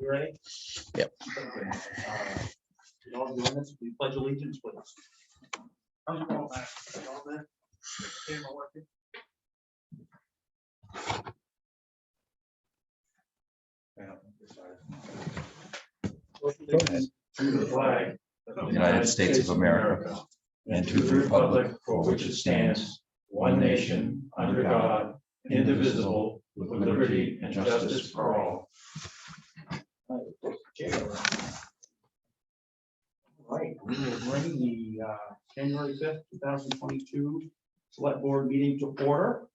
You ready? Yep. You all doing this? We pledge allegiance, please. How's it going, Matt? All there? Camera working? Go ahead. To the flag of the United States of America, and to the republic for which it stands, one nation, under God, indivisible, with liberty and justice for all. Right, we will bring the January 5th, 2022 Select Board meeting to order.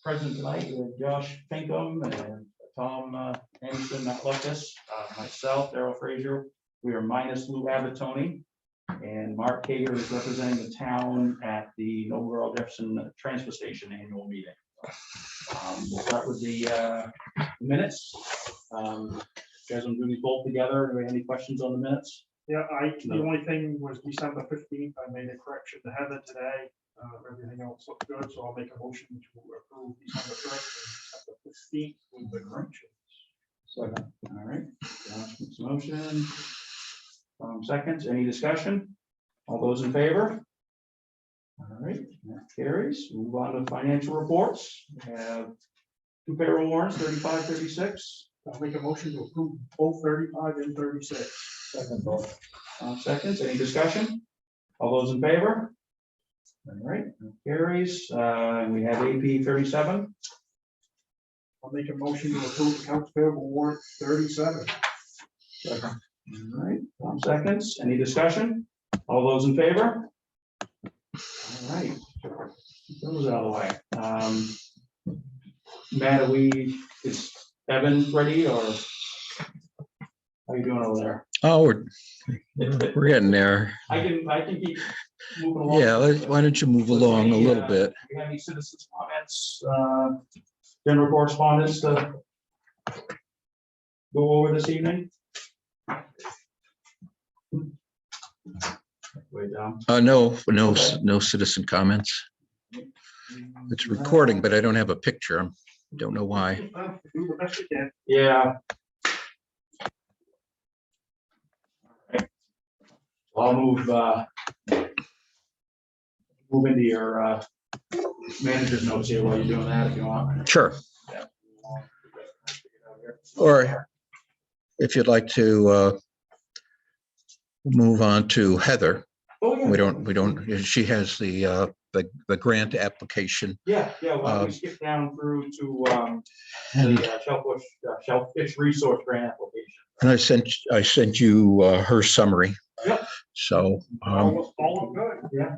Present tonight with Josh Pinkham and Tom Anderson, Matt Lucas, myself, Darrell Frazier. We are minus Lou Abatoni, and Mark Cager is representing the town at the Noble Earl Jefferson Transfer Station annual meeting. We'll start with the minutes. You guys want to do these both together? Do we have any questions on the minutes? Yeah, the only thing was December 15th, I made a correction to Heather today. Everything else looked good, so I'll make a motion to approve December 1st and December 15th with the corrections. Second. All right, Josh makes a motion. Seconds, any discussion? All those in favor? All right, that carries. Move on to financial reports. We have two payroll warrants, 35, 36. I'll make a motion to approve both 35 and 36. Second vote. Seconds, any discussion? All those in favor? All right, that carries. We have AP 37. I'll make a motion to approve accounts payable warrant 37. Second. All right, seconds, any discussion? All those in favor? All right, those out of the way. Matt, is Evan ready, or how you doing over there? Oh, we're getting there. I can keep moving along. Yeah, why don't you move along a little bit? Do you have any citizens' comments, general correspondence to go over this evening? Way down. No citizen comments. It's recording, but I don't have a picture. I don't know why. Do the best you can. Yeah. I'll move into your manager's notes here while you're doing that, if you want. Sure. Yeah. Or if you'd like to move on to Heather. Oh, yeah. We don't, she has the grant application. Yeah, why don't we skip down through to And the shellfish resource grant application. and I sent you her summary. Yep. So All good. Yeah.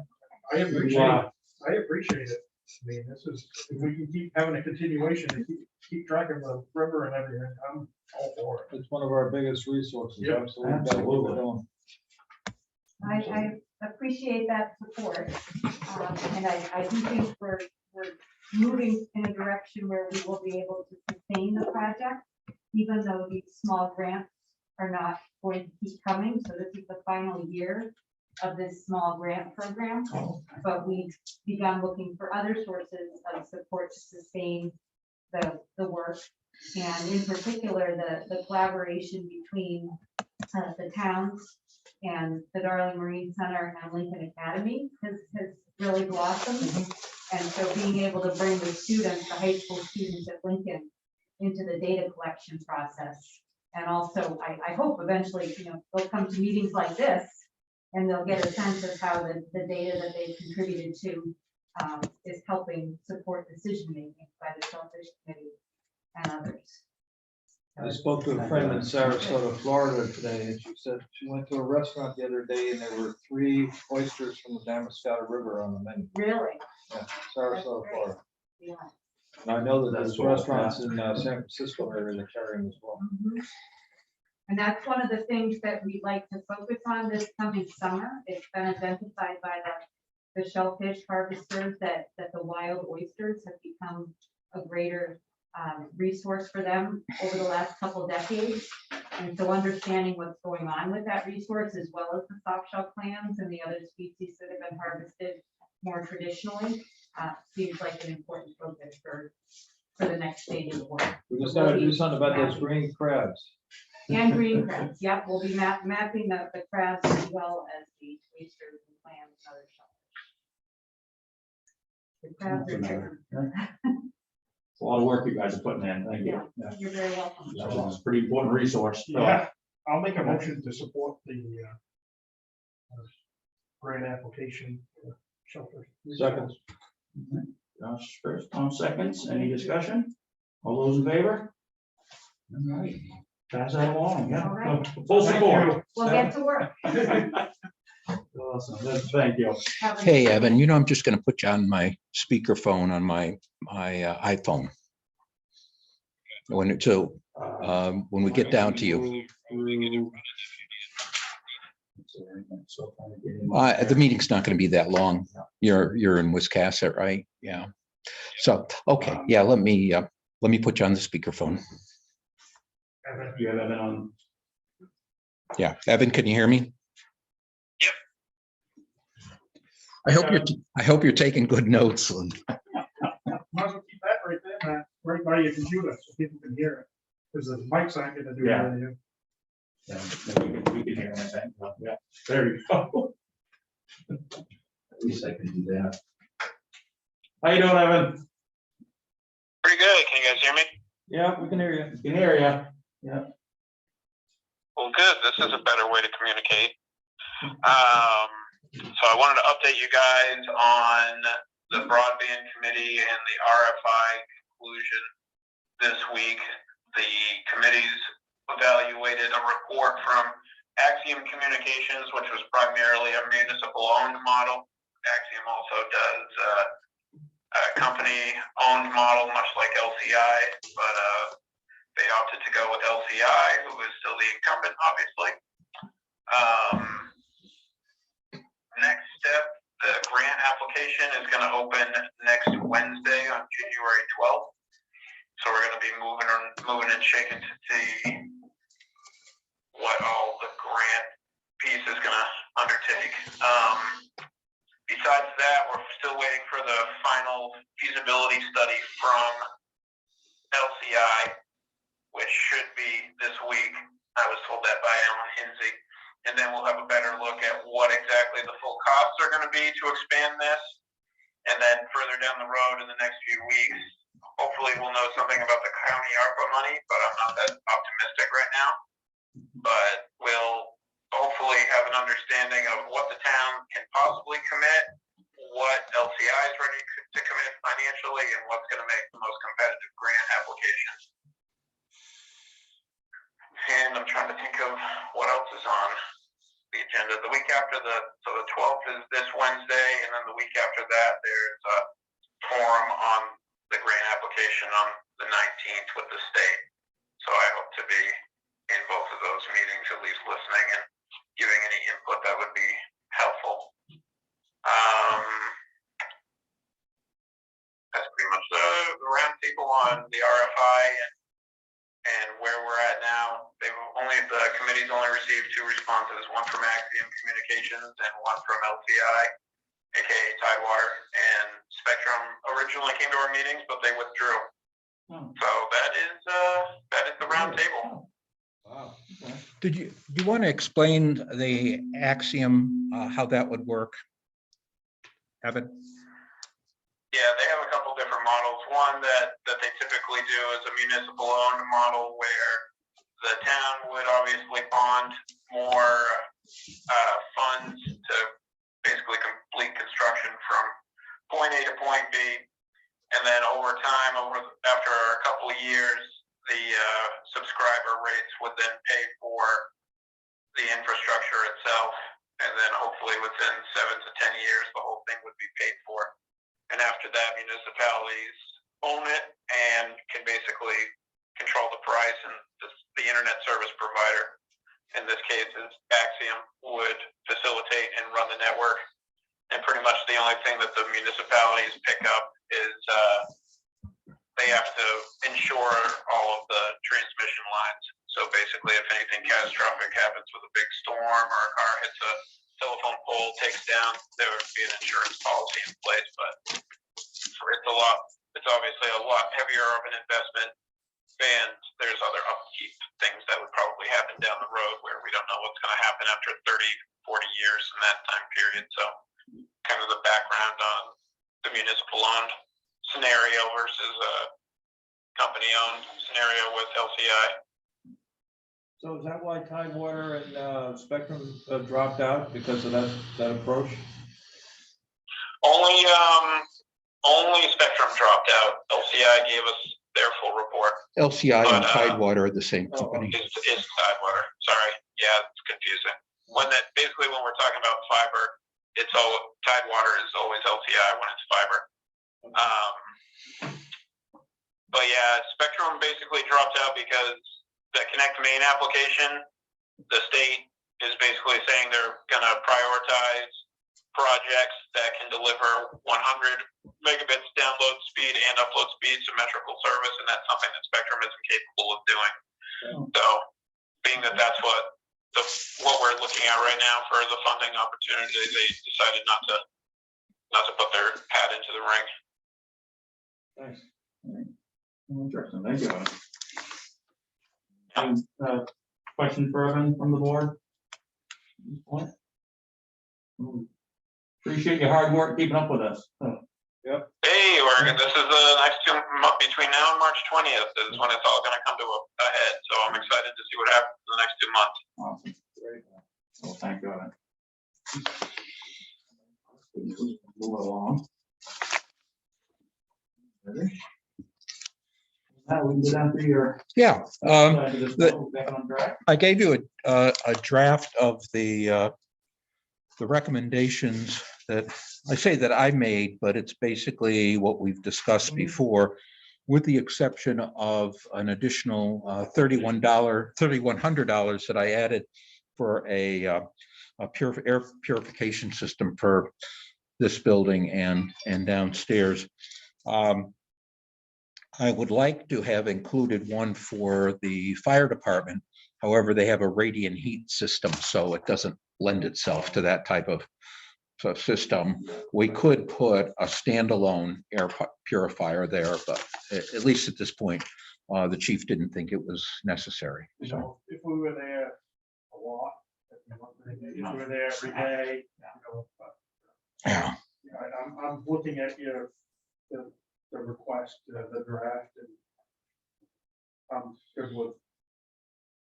I appreciate it. I mean, this is, if we can keep having a continuation and keep track of the river and everything, I'm all for it. It's one of our biggest resources. Yeah, absolutely. I appreciate that support. And I do think we're moving in a direction where we will be able to sustain the project, even though these small grants are not going to keep coming. So this is the final year of this small grant program, but we've begun looking for other sources of support to sustain the work. And in particular, the collaboration between the towns and the Darling Marine Center and Lincoln Academy has really blossomed. And so being able to bring the students, the high school students at Lincoln, into the data collection process. And also, I hope eventually, they'll come to meetings like this and they'll get a sense of how the data that they've contributed to is helping support decision-making by the Shellfish Committee and others. I spoke to a friend in Sarasota, Florida today, and she said she went to a restaurant the other day and there were 3 oysters from the Damariscotta River on the menu. Really? Yeah, Sarasota, Florida. Yeah. And I know that That's there's restaurants in San Francisco area that carry them as well. Mhm. And that's one of the things that we'd like to focus on this coming summer. It's been identified by the shellfish harvesters that the wild oysters have become a greater resource for them over the last couple decades. And so understanding what's going on with that resource, as well as the soft shell clams and the other species that have been harvested more traditionally, seems like an important focus for for the next stage of the work. We just gotta do something about those green crabs. And green crabs, yep, we'll be mapping the crabs as well as the oysters and clams and other shellfish. The crabs are tricky. It's a lot of work you guys are putting in. Thank you. Yeah, you're very welcome. It's a pretty important resource. So, Yeah, I'll make a motion to support the grant application for shelter. Seconds. Josh first, Tom seconds. Any discussion? All those in favor? All right. Pass that along, yeah. All right. Full Thank support. We'll get to work. Awesome. Thank you. Have a Hey, nice Evan, day. you know, I'm just going to put you on my speakerphone on my iPhone. When when we get down to you, the meeting's not going to be that long. You're in Wiscasset, right? Yeah. So, okay, yeah, let me put you on the speakerphone. You have Evan on. Yeah, Evan, can you hear me? Yep. I hope you're taking good notes. Might as well keep that right there, Matt, right by your computer, so people can hear it, because the mics aren't gonna do Yeah. anything. Yeah, we can hear that. Yeah, there you go. At least I can do that. How you doing, Evan? Pretty good. Can you guys hear me? Yeah, we can hear you. We can hear you. Yeah. Well, good. This is a better way to communicate. So I wanted to update you guys on the broadband committee and the RFI conclusion this week. The committees evaluated a report from Axiom Communications, which was primarily a municipal-owned model. Axiom also does a company-owned model, much like LCI, but they opted to go with LCI, who is still the incumbent, obviously. Next step, the grant application is going to open next Wednesday on January 12th. So we're going to be moving and shaking to see what all the grant piece is going to undertake. Besides that, we're still waiting for the final feasibility study from LCI, which should be this week. I was told that by Alan Hinsey. And then we'll have a better look at what exactly the full costs are going to be to expand this. And then further down the road in the next few weeks, hopefully we'll know something about the county ARPA money, but I'm not that optimistic right now. But we'll hopefully have an understanding of what the town can possibly commit, what LCI is ready to commit financially, and what's going to make the most competitive grant applications. And I'm trying to think of what else is on the agenda. The week after the 12th is this Wednesday, and then the week after that, there's a forum on the grant application on the 19th with the state. So I hope to be in both of those meetings, at least listening and giving any input that would be helpful. That's pretty much the roundtable on the RFI and where we're at now. The committee's only received 2 responses, one from Axiom Communications and one from LCI, aka Tidewater, and Spectrum originally came to our meetings, but they withdrew. So that is the roundtable. Wow. Okay. Do you want to explain the Axiom, how that would work? Evan? Yeah, they have a couple different models. One that they typically do is a municipal-owned model where the town would obviously bond more funds to basically complete construction from point A to point B. And then over time, after a couple of years, the subscriber rates would then pay for the infrastructure itself. And then hopefully within 7 to 10 years, the whole thing would be paid for. And after that, municipalities own it and can basically control the price, and the internet service provider, in this case is Axiom, would facilitate and run the network. And pretty much the only thing that the municipalities pick up is they have to insure all of the transmission lines. So basically, if anything catastrophic happens with a big storm or a car hits a telephone pole, takes down, there would be an insurance policy in place. But it's a lot it's obviously a lot heavier of an investment, and there's other upkeep things that would probably happen down the road where we don't know what's going to happen after 30, 40 years in that time period. So kind of the background on the municipal owned scenario versus a company owned scenario with LCI. So is that why Tidewater and Spectrum dropped out because of that approach? Only Spectrum dropped out. LCI gave us their full report. LCI and But, Tidewater are the same company. Is Tidewater. Sorry. Yeah, it's confusing. When we're talking about fiber, it's all Tidewater is always LCI when it's fiber. But yeah, Spectrum basically dropped out because the Connect Main application, the state is basically saying they're going to prioritize projects that can deliver 100 megabits download speed and upload speed symmetrical service, and that's something that Spectrum isn't capable of doing. So, being that that's what we're looking at right now for the funding opportunity, they decided not to put their hat into the ring. Thanks. Interesting, thank you. And, question for Evan from the board? Appreciate your hard work keeping up with us. Hey, Oregon, this is the next 2 months between now and March 20th is when it's all going to come to a head. So I'm excited to see what happens in the next 2 months. Awesome, great. Well, thank you, Evan. Move along. Ready? Now we can get down to your. Yeah. Back on track. I gave you a draft of the recommendations that I made, but it's basically what we've discussed before, with the exception of an additional $3,100 that I added for a air purification system for this building and downstairs. I would like to have included one for the fire department. However, they have a radiant heat system, so it doesn't lend itself to that type of system. We could put a standalone air purifier there, but at least at this point, the chief didn't think it was necessary. You So know, if we were there a lot, if we were there every day, you know, yeah, I'm looking at the request, the draft, and I'm good with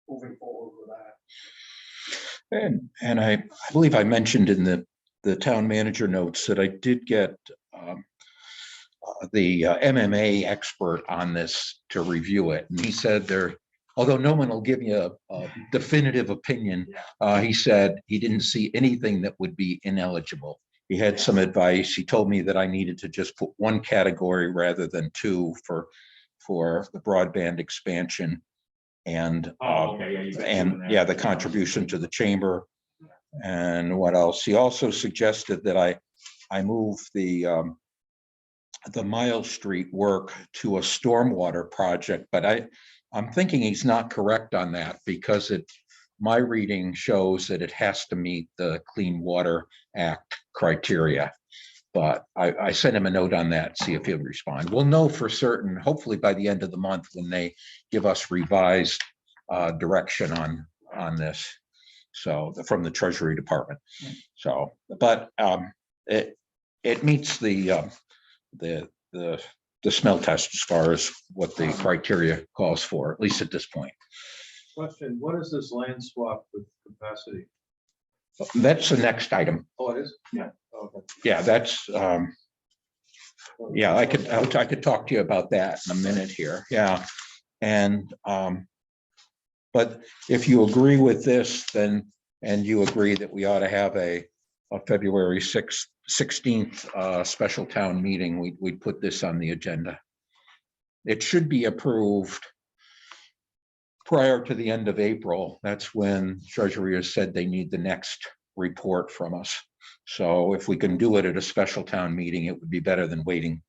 moving forward with that. and I believe I mentioned in the town manager notes that I did get the MMA expert on this to review it, and he said although no one will give you a definitive opinion, he said he didn't see anything that would be ineligible. He had some advice. He told me that I needed to just put one category rather than two for the broadband expansion and the contribution to the chamber. And what else? He also suggested that I move the Miles Street work to a stormwater project, but I'm thinking he's not correct on that because my reading shows that it has to meet the Clean Water Act criteria. But I sent him a note on that, see if he'll respond. We'll know for certain, hopefully by the end of the month when they give us revised direction on this. So from the Treasury Department. So, but it meets the smell test as far as what the criteria calls for, at least at this point. Question, what is this land swap with capacity? That's the next item. Oh, it is? Yeah. Okay. Yeah, that's, yeah, I could talk to you about that in a minute here. Yeah. And, but if you agree with this, then, and you agree that we ought to have a February 16th special town meeting, we'd put this on the agenda. It should be approved prior to the end of April. That's when Treasury has said they need the next report from us. So if we can do it at a special town meeting, it would be better than waiting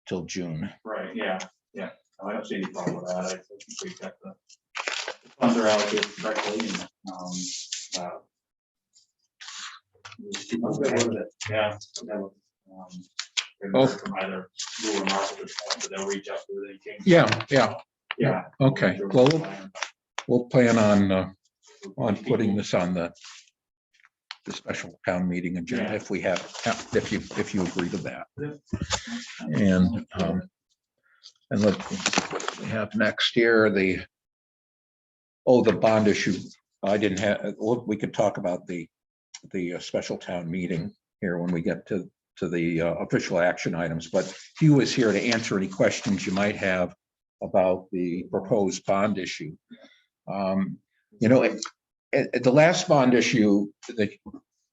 till June. Right, yeah. I don't see any problem with that. I think we got the funds are allocated correctly and keep on with it. Yeah. Oh. From either Lou or Mark at this point, so they'll reach out to any changes. Yeah, okay, well, we'll plan on putting this on the special town meeting agenda if we have, if you agree to that. And what we have next year, the bond issue. I didn't have, we could talk about the special town meeting here when we get to the official action items, but Hugh is here to answer any questions you might have about the proposed bond issue. You know, at the last bond issue that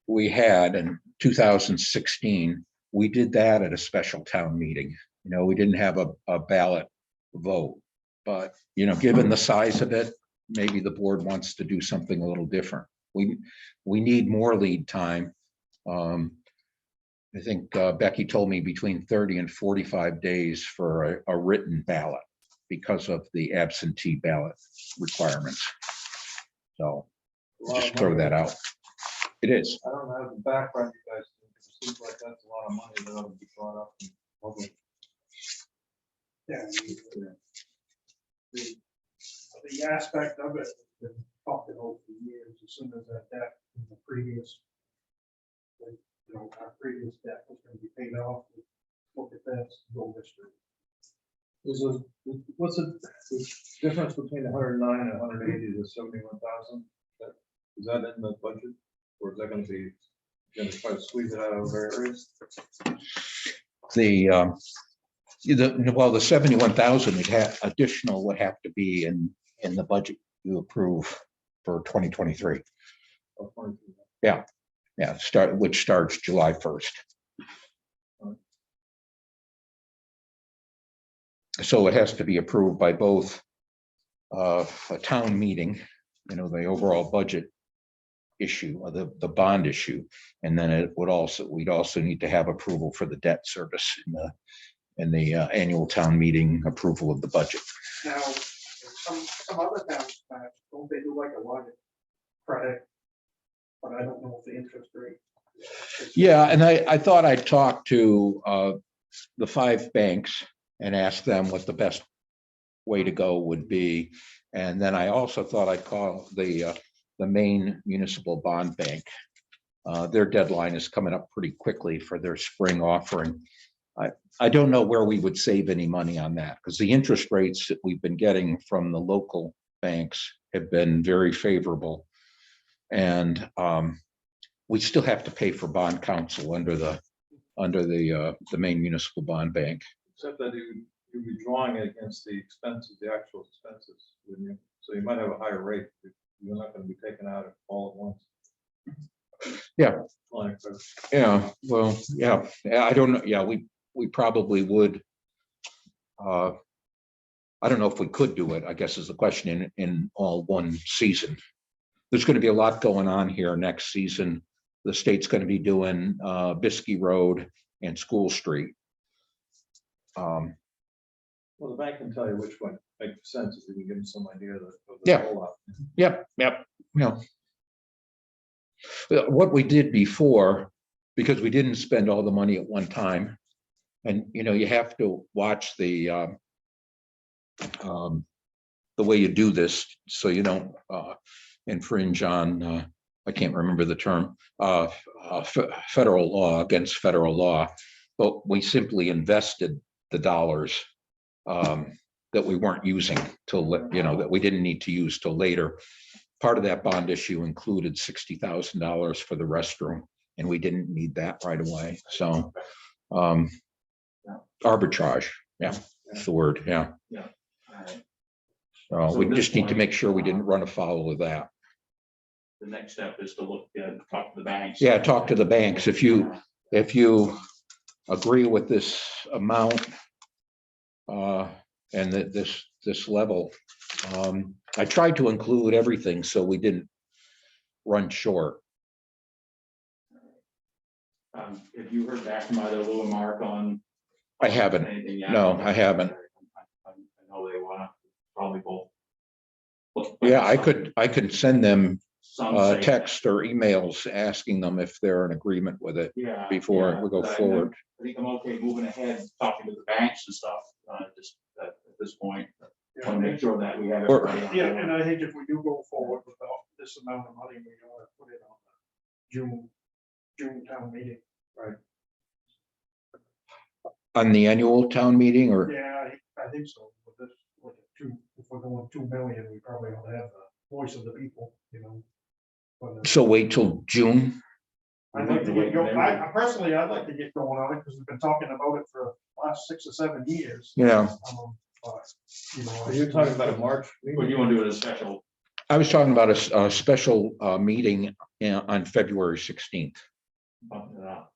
we had in 2016, we did that at a special town meeting. You know, we didn't have a ballot vote, but, you know, given the size of it, maybe the board wants to do something a little different. We need more lead time. I think Becky told me between 30 and 45 days for a written ballot because of the absentee ballot requirements. So just throw that out. It is. I don't have the background, you guys. It seems like that's a lot of money that ought to be brought up in public. Yeah. The aspect of it has been talked about for years, as soon as that debt in the previous, you know, our previous debt was going to be paid off, look at this, go this route. What's the difference between 109 and 180 to 71,000? Is that in the budget, or is that going to be going to try to squeeze it out of other areas? Well, the 71,000 it had additional would have to be in the budget you approve for 2023. Yeah, which starts July 1st. So it has to be approved by both a town meeting, you know, the overall budget issue, or the bond issue, and then we'd also need to have approval for the debt service in the annual town meeting approval of the budget. Now, some other towns, don't they do like a line of credit? But I don't know if the interest rate. Yeah, and I thought I'd talk to the 5 banks and ask them what the best way to go would be. And then I also thought I'd call the Maine Municipal Bond Bank. Their deadline is coming up pretty quickly for their spring offering. I don't know where we would save any money on that, because the interest rates that we've been getting from the local banks have been very favorable. And we still have to pay for bond counsel under the Maine Municipal Bond Bank. Except that you'd be drawing it against the expenses, the actual expenses, wouldn't you? So you might have a higher rate. You're not going to be taken out all at once. Yeah. Yeah. Well, yeah. I don't know. Yeah, we probably would. I don't know if we could do it, I guess is the question, in all one season. There's going to be a lot going on here next season. The state's going to be doing Biskie Road and School Street. Well, the bank can tell you which one makes sense if you can give them some idea of the Yeah. rollout. Yep. Yeah. What we did before, because we didn't spend all the money at one time, and you know, you have to watch the way you do this so you don't infringe on I can't remember the term, federal law, against federal law, but we simply invested the dollars that we weren't using till, you know, that we didn't need to use till later. Part of that bond issue included $60,000 for the restroom, and we didn't need that right away. So arbitrage, yeah, that's the word, yeah. So we just need to make sure we didn't run afoul of that. The next step is to talk to the banks. Yeah, talk to the banks. If you agree with this amount and this level, I tried to include everything so we didn't run short. Have you heard back from either Lou and Mark on? I haven't. Anything yet? No, I haven't. I know they want to probably both. Yeah, I could send them some say- text or emails asking them if they're in agreement with it Yeah. before yeah, we go but I forward. think I'm okay moving ahead, talking to the banks and stuff, just at this point. Want to make sure that we have Or- everybody on Yeah, board. and I think if we do go forward with this amount of money, we ought to put it on the June town meeting. On the annual town meeting or, Yeah, I think so. With this, with the if we're going 2 million, we probably ought to have the voice of the people, you know. But, so wait till June? I'd like to get going, personally, I'd like to get going on it, because we've been talking about it for the last 6 or 7 years. Yeah, But, you know. Are you talking about a March? Or do you want to do it as a special? I was talking about a special meeting on February 16th. Bump it up?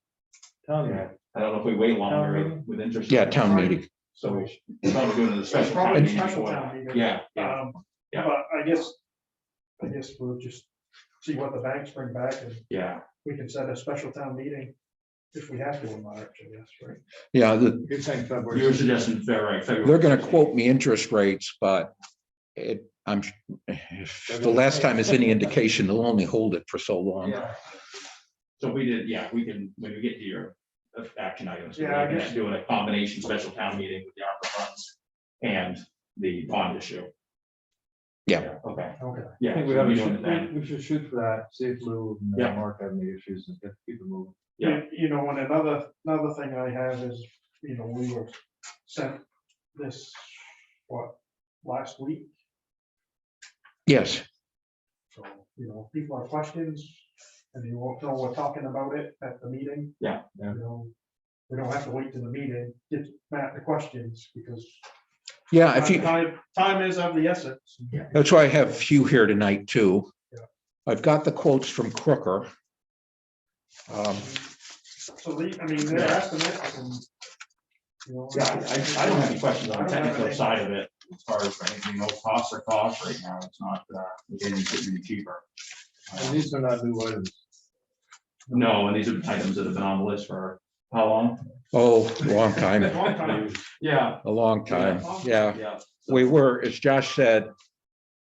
Town Yeah, meeting. I don't know if we wait longer meeting? with interest. Yeah, town meeting. So we probably doing it as a special. Probably town meeting special before town that. meeting. Yeah, yeah. Yeah. But I guess we'll just see what the banks bring back, and Yeah, we can set a special town meeting if we have to in March, I guess, right? Yeah, You're saying February. you were suggesting February. they're gonna quote me interest rates, but if the last time is any indication, they'll only hold it for so long. Yeah. So we did, yeah, we can, when we get to your action items, we're Yeah, I looking guess- at doing a combination special town meeting with the ARPA funds and the bond issue. Yeah. Okay, Okay. I yeah. think we so have we to doing it then. shoot, we should shoot for that, see if Lou and Yeah. Mark have any issues and keep it moving. Yeah. You know, and another thing I have is, you know, we were sent this, last week? Yes, So, you know, if people have questions, and you won't know we're talking about it at the meeting. Yeah. Yeah. You know, we don't have to wait to the meeting, get Matt the questions, because yeah, if you, time is of the essence. that's why I have Hugh here tonight too. Yeah. I've got the quotes from Crooker. So I mean, they're estimates and, you know. Yeah, I don't have any questions on I the don't have technical any. side of it, as far as anything, no costs are costs right now, it's not, it should be cheaper. And these are not new items. No, and these are items that have been on the list for how long? Oh, long time, Long time. Yeah, a long time. Yeah, yeah. we were, as Josh said,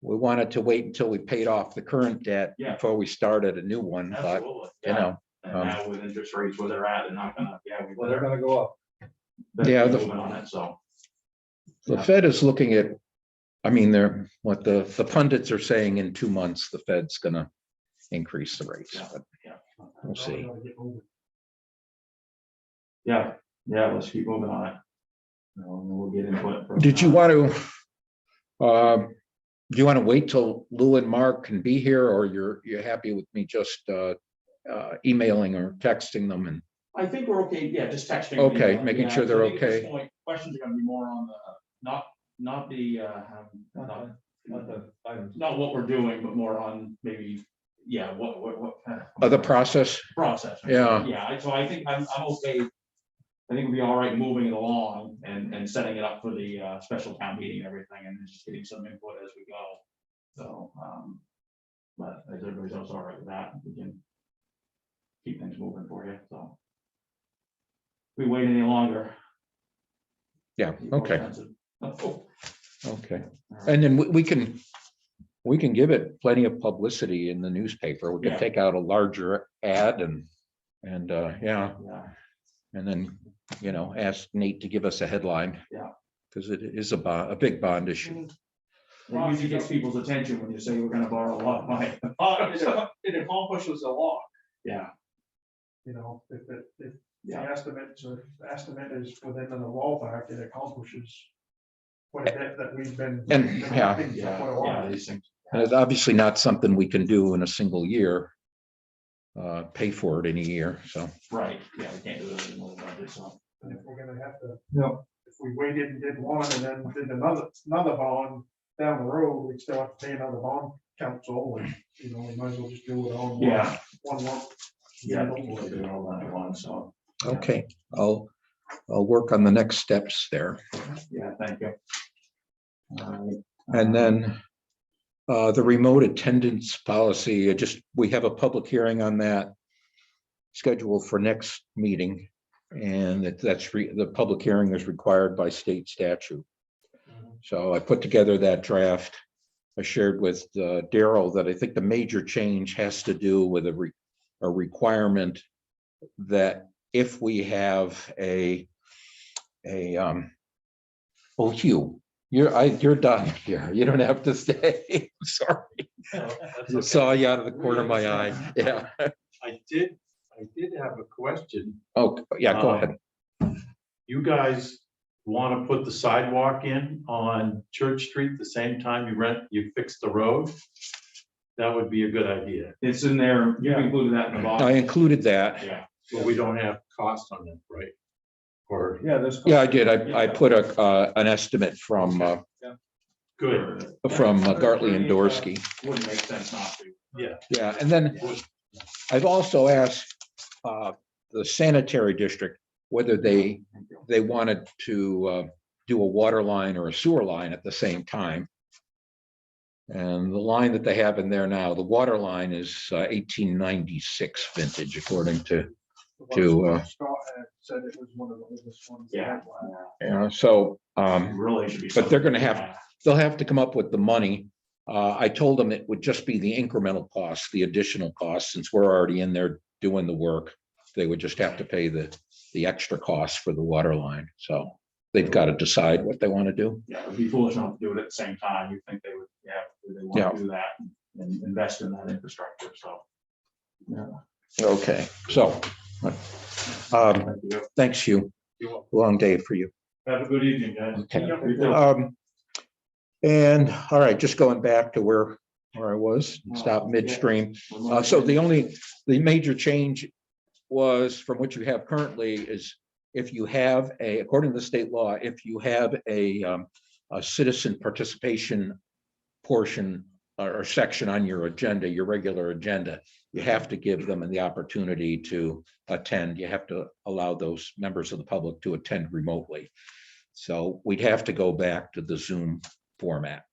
we wanted to wait until we paid off the current debt Yeah. before we started a new one, but Absolutely. you know, And now with interest rates where they're at, they're not gonna, we Well, they're better gonna go up. Yeah, keep moving on it, so. the Fed is looking at, I mean, they're, what the pundits are saying in 2 months, the Fed's gonna increase the rates, Yeah. but Yeah. we'll see. Yeah, let's keep moving on it. And we'll get input. from, Did you want to, do you want to wait till Lou and Mark can be here, or you're happy with me just emailing or texting them? And I think we're okay, yeah, just texting. Okay, me, making yeah, sure so they're I think at this okay. point, Questions are gonna be more on the, not the, Not the items. not what we're doing, but more on maybe, yeah, what kind of. the process, Process. Yeah. Yeah, so I think I'm okay. I think we'll be all right moving it along and setting it up for the special town meeting and everything, and then just getting some input as we go. So, but as everybody's else all right with that, we can keep things moving for you, so. If we wait any longer. yeah, it's more okay, expensive. Oh, okay. And then we can give it plenty of publicity in the newspaper. We Yeah. can take out a larger ad and yeah, Yeah, and then, you know, ask Nate to give us a headline. Yeah. Because it is a big bond issue. it usually gets people's attention when you say we're gonna borrow a lot of money. It accomplishes a lot, Yeah, you know, if the yeah, estimate is within the ballpark, it accomplishes quite a bit that we've been. And, yeah. working for quite a yeah, while. these things. And it's obviously not something we can do in a single year. Pay for it in a year, so. Right, yeah, we can't do it in the budget, so. And if we're gonna have to, No. if we waited and did one and then did another bond down the road, we'd still have to pay another bond council, and, you know, we might as well just do it all. Yeah. One lump. Yeah, we'll do it all done at once, so, Okay, I'll work on the next steps there. yeah, thank you. And then the remote attendance policy, we have a public hearing on that scheduled for next meeting. And the public hearing is required by state statute. So I put together that draft I shared with Daryl that I think the major change has to do with a requirement that if we have oh, Hugh, you're done here. You don't have to stay. Sorry. I saw you out of the corner of my eye. Yeah. I did have a question. Oh, yeah, go ahead. You guys want to put the sidewalk in on Church Street the same time you fix the road? That would be a good idea. It's in there, you included that in the I bottom. included that. Yeah. But we don't have cost on it, right? Or, Yeah, there's. Yeah, I did. I put an estimate from good, Gartley and Dorsey. Wouldn't make sense not to. Yeah, and then I've also asked the sanitary district whether they wanted to do a water line or a sewer line at the same time. And the line that they have in there now, the water line is 1896 vintage, according to Scott had said it was one of the oldest ones. Yeah. so Really should be. but they're gonna have, they'll have to come up with the money. I told them it would just be the incremental costs, the additional costs, since we're already in there doing the work. They would just have to pay the extra costs for the water line. So they've got to decide what they want to do. Yeah, it would be foolish not to do it at the same time. You think they would, they want to do that and invest in that infrastructure, so. Yeah. Okay, so thanks, Hugh. Long day for you. Have a good evening, guys. Okay. You too. And all right, just going back to where I was, stop midstream. So the major change was from what you have currently is if you have according to the state law, if you have a citizen participation portion or section on your agenda, your regular agenda, you have to give them the opportunity to attend. You have to allow those members of the public to attend remotely. So we'd have to go back to the Zoom format.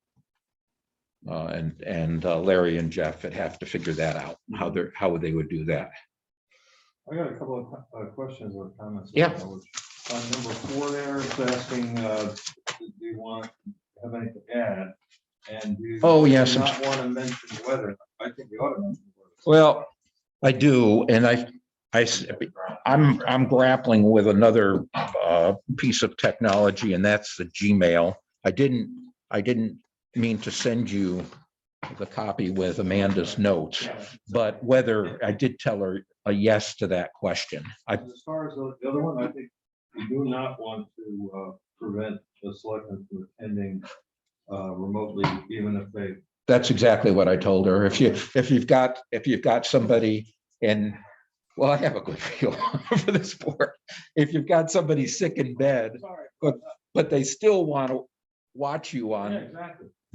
And Larry and Jeff would have to figure that out, how they would do that. I got a couple of questions or comments. Yeah. On number 4 there, it's asking, do you want to have anything to add? And do you Yes. not want to mention weather? I think we ought to mention weather. Well, I do, and I'm grappling with another piece of technology, and that's the Gmail. I didn't mean to send you the copy with Amanda's notes, but whether I did tell her a yes to that question. As far as the other one, I think we do not want to prevent the selectmen from attending remotely, even if they. That's exactly what I told her. If you've got somebody in, well, I have a good feel for this board. If you've got somebody sick in bed, but they still want to watch you on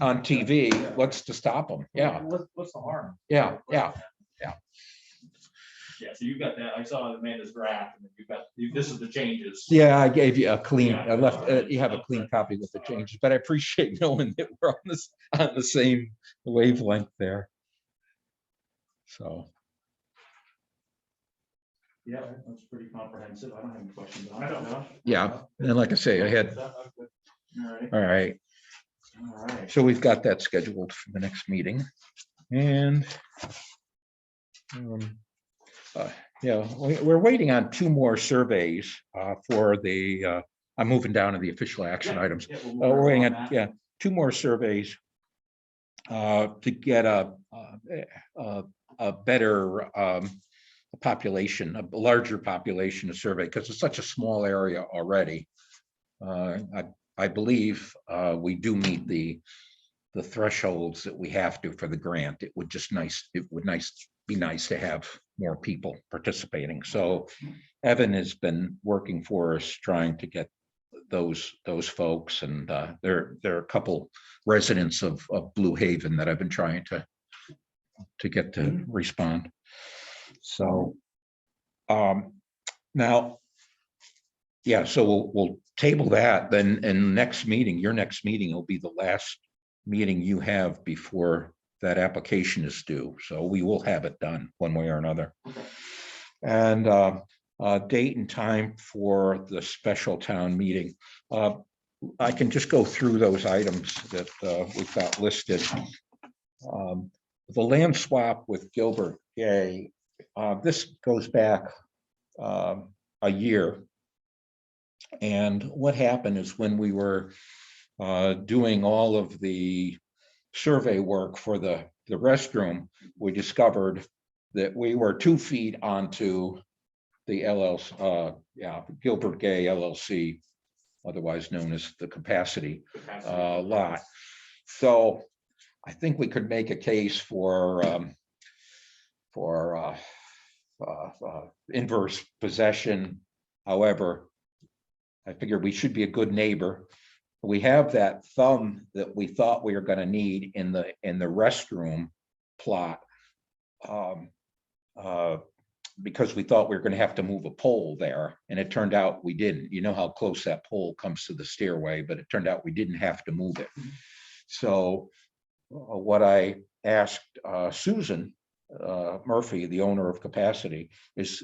TV, what's to stop them? Yeah. What's the harm? Yeah. Yeah, so you've got that. I saw Amanda's draft, and this is the changes. Yeah, I gave you a clean, I left, you have a clean copy with the changes, but I appreciate knowing that we're on the same wavelength there. So. Yeah, that's pretty comprehensive. I don't have any questions on it. Yeah, and like I say, I had, all right. So we've got that scheduled for the next meeting. And yeah, we're waiting on 2 more surveys for the, I'm moving down to the official action items. We're waiting on, 2 more surveys to get a better population, a larger population to survey, because it's such a small area already. I believe we do meet the thresholds that we have to for the grant. It would be nice to have more people participating. So Evan has been working for us trying to get those folks, and there are a couple residents of Blue Haven that I've been trying to get to respond. So now, yeah, so we'll table that then, and next meeting, your next meeting will be the last meeting you have before that application is due. So we will have it done one way or another. Okay. And date and time for the special town meeting. I can just go through those items that we've got listed. The land swap with Gilbert Gay, this goes back a year. And what happened is when we were doing all of the survey work for the restroom, we discovered that we were 2 feet onto the LLC, Gilbert Gay LLC, otherwise known as the capacity lot. So I think we could make a case for inverse possession. However, I figured we should be a good neighbor. We have that thumb that we thought we were going to need in the restroom plot, because we thought we were going to have to move a pole there, and it turned out we didn't. You know how close that pole comes to the stairway, but it turned out we didn't have to move it. So what I asked Susan Murphy, the owner of Capacity, is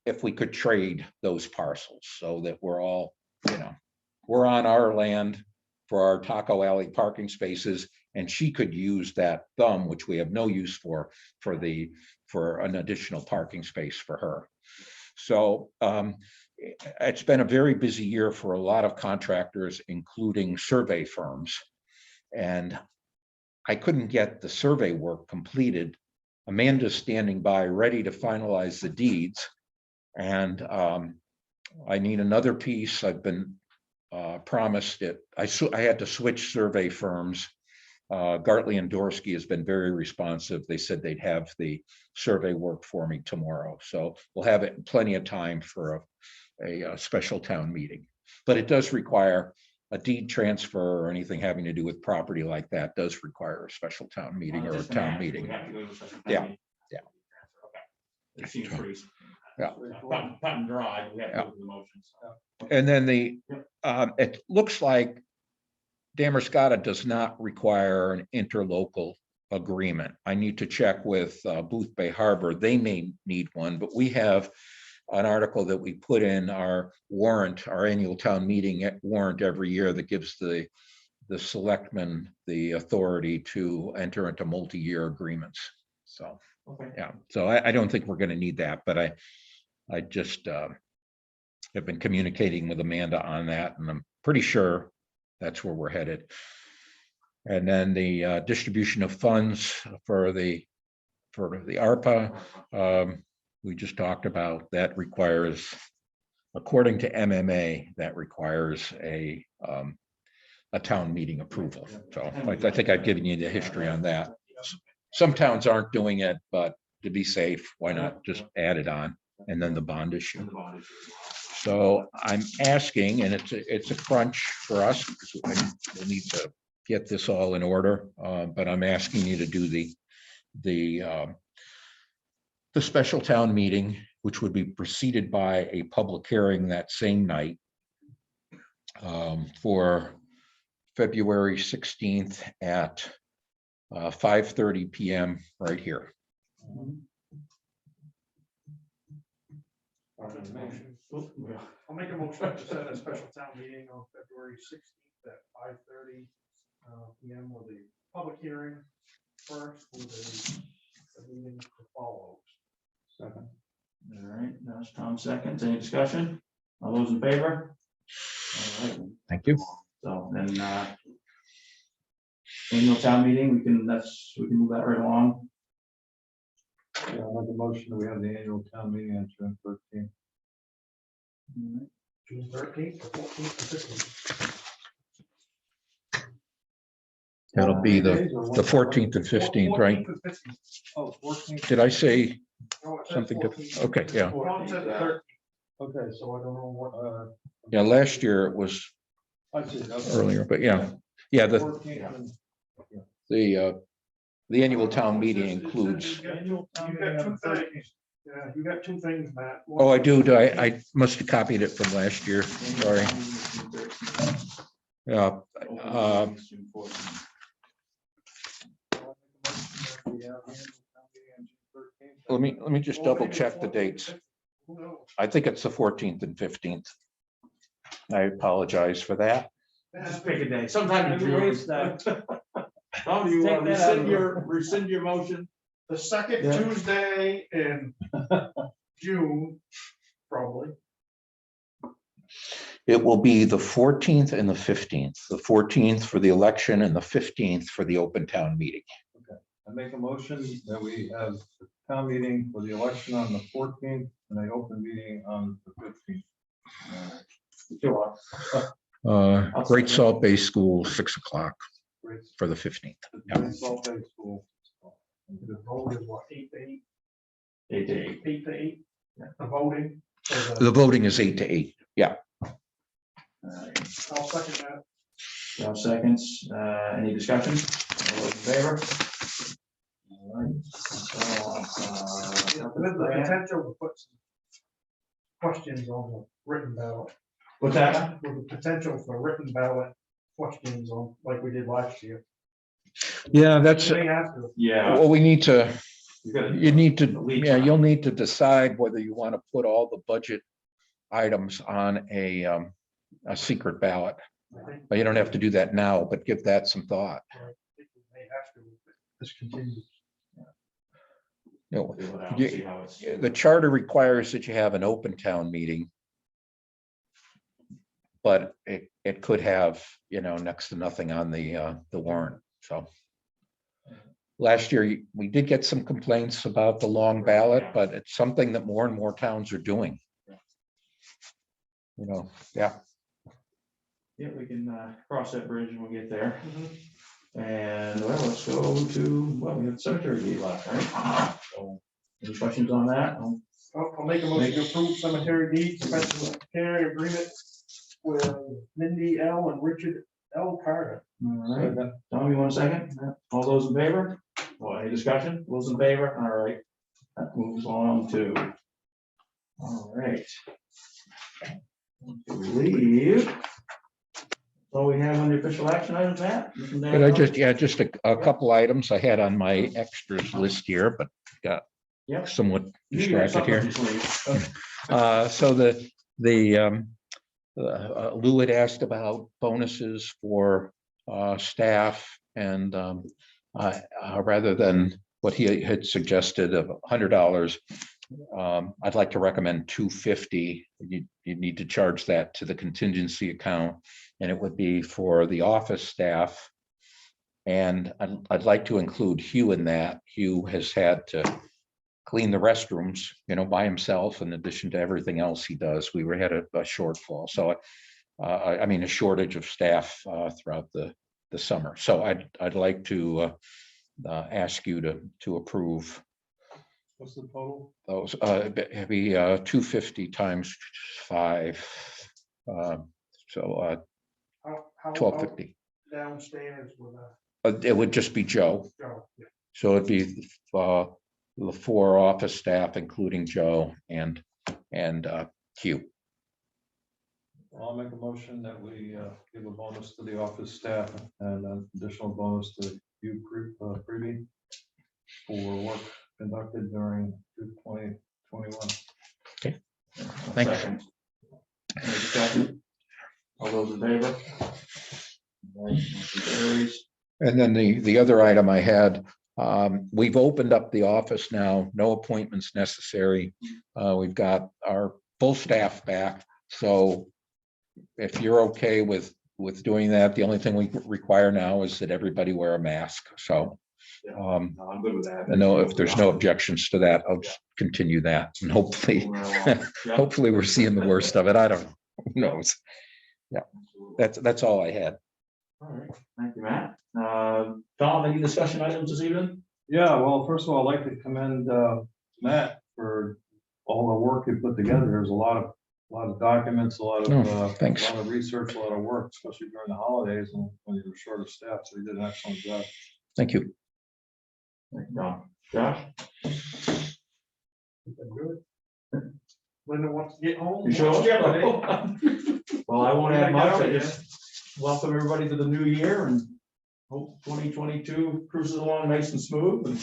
if we could trade those parcels so that we're all, we're on our land for our Taco Alley parking spaces, and she could use that thumb, which we have no use for an additional parking space for her. So it's been a very busy year for a lot of contractors, including survey firms. And I couldn't get the survey work completed. Amanda's standing by, ready to finalize the deeds. And I need another piece. I've been promised it. I had to switch survey firms. Gartley and Dorsey has been very responsive. They said they'd have the survey work for me tomorrow. So we'll have it in plenty of time for a special town meeting. But it does require a deed transfer, or anything having to do with property like that does require a special town meeting or a town meeting. Yeah. It seems pretty. Yeah. Cut and dry. We have to go through the motions. And then it looks like Damerscotta does not require an interlocal agreement. I need to check with Booth Bay Harbor. They may need one, but we have an article that we put in our warrant, our annual town meeting warrant every year, that gives the selectmen the authority to enter into multi-year agreements. So, yeah, so I don't think we're going to need that, but I just have been communicating with Amanda on that, and I'm pretty sure that's where we're headed. And then the distribution of funds for the ARPA, we just talked about. That requires, according to MMA, that requires a town meeting approval. So I think I've given you the history on that. Some towns aren't doing it, but to be safe, why not just add it on? And then the bond issue. So I'm asking, and it's a crunch for us, because we need to get this all in order, but I'm asking you to do the special town meeting, which would be preceded by a public hearing that same night, for February 16th at 5:30 p.m. right here. I'll make a motion to set a special town meeting on February 16th at 5:30 p.m. with a public hearing first, with a meeting to follow. Second. All right, that's Tom seconds. Any discussion? All those in favor? All right. Thank you. So then annual town meeting, we can move that right along. Yeah, I'll make a motion that we have the annual town meeting on June 13th. June 13th, 14th, 15th. That'll be the 14th and 15th, right? 14th and 15th. Oh, 14th. Did I say No, it says something 14th. different? Okay, yeah. Ron said the 13th, Okay, so I don't know what, Yeah, last year it was I see. Okay. earlier, but yeah, the 14th and- the annual town meeting includes. You got two things. Yeah, you got two things, Matt. Oh, I do. I must have copied it from last year. Sorry. Yeah. Let me just double check the dates. I think it's the 14th and 15th. I apologize for that. Just pick a day, sometime in Maybe June. waste that. Tom, do you Take that out of rescind your motion? The second Yeah. Tuesday in June, probably. It will be the 14th and the 15th, the 14th for the election and the 15th for the open town meeting. I make a motion that we have the town meeting for the election on the 14th and an open meeting on the 15th. Sure. Great Salt Bay School, 6 o'clock Great. for the 15th. Great Salt Bay School. The vote is what, 8 to 8? 8 to 8. 8 to 8? The voting? or The voting is 8 to 8. Yeah. I'll second that. 12 seconds. Any discussion? All those in favor? All right. There's the potential to put some questions on the written ballot. What's that? With the potential for written ballot questions on, like we did last year. Yeah, that's, You may have to. Yeah. well, we need to, You gotta- you need to, lead yeah, time. you'll need to decide whether you want to put all the budget items on a secret ballot. I think But you don't have to do that now, but give that some thought. we may have to. if This continues. You know, Feel it out, you- see how it's- the charter requires that you have an open town meeting. But it could have, next to nothing on the warrant, so. Last year, we did get some complaints about the long ballot, but it's something that more and more towns are doing. Yeah, Yeah, we can cross that bridge when we get there. And well, let's go to, well, we have cemetery deed left, right? So, any questions on that? I'll make a motion to approve cemetery deed, special care agreement with Mindy L. and Richard L. Carter. All right, Tom, you want a second? All those in favor? Well, any discussion? Those in favor? All right. That moves on to. All right. I believe. So we have on the official action items, Matt? but I just a couple items I had on my extras list here, but got Yep. somewhat You got distracted something here. up your sleeve. So the Lou had asked about bonuses for staff and rather than what he had suggested of $100, I'd like to recommend $250. You need to charge that to the contingency account, and it would be for the office staff. And I'd like to include Hugh in that. Hugh has had to clean the restrooms, by himself, in addition to everything else he does. We had a shortfall. So, I mean, a shortage of staff throughout the summer. So I'd like to ask you to approve What's the total? those. It'd be 250 times 5. So How 1250. downstairs with It would just be Joe. Joe? Yeah. So it'd be the 4 office staff, including Joe and Hugh. I'll make a motion that we give a bonus to the office staff and an additional bonus to you, Prevy, for work conducted during 2021. Thank you. Second. Any discussion? All those in favor? All right, motion carries. And then the other item I had, we've opened up the office now, no appointments necessary. We've got our full staff back. So if you're okay with doing that, the only thing we require now is that everybody wear a mask. So No, I'm good with that. I know if there's no objections to that, I'll just continue that, and hopefully, Yeah. hopefully we're seeing the worst of it. I don't know. Who knows? Yeah, that's all I had. All right, thank you, Matt. Tom, any discussion items this evening? Yeah, well, first of all, I'd like to commend Matt for all the work he put together. There's a lot of documents, a lot of Thanks. a lot of research, a lot of work, especially during the holidays and when you were short of staff. So he did an excellent job. Thank you. Thank you, Tom. Josh? Good. Linda wants to get home. You sure? Well, I won't add much. I just welcome everybody to the new year and hope 2022 cruises along nice and smooth and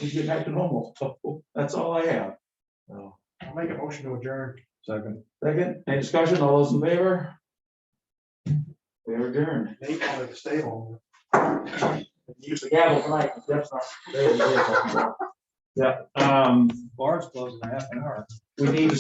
we get back to normal. So that's all I have. So, I'll make a motion to adjourn. Second. second, any discussion? All those in favor? We're adjourned. Nate wanted to stay home. Use the gavel tonight. That's not. There it is. Yeah, Bar's closing in half an hour. we need to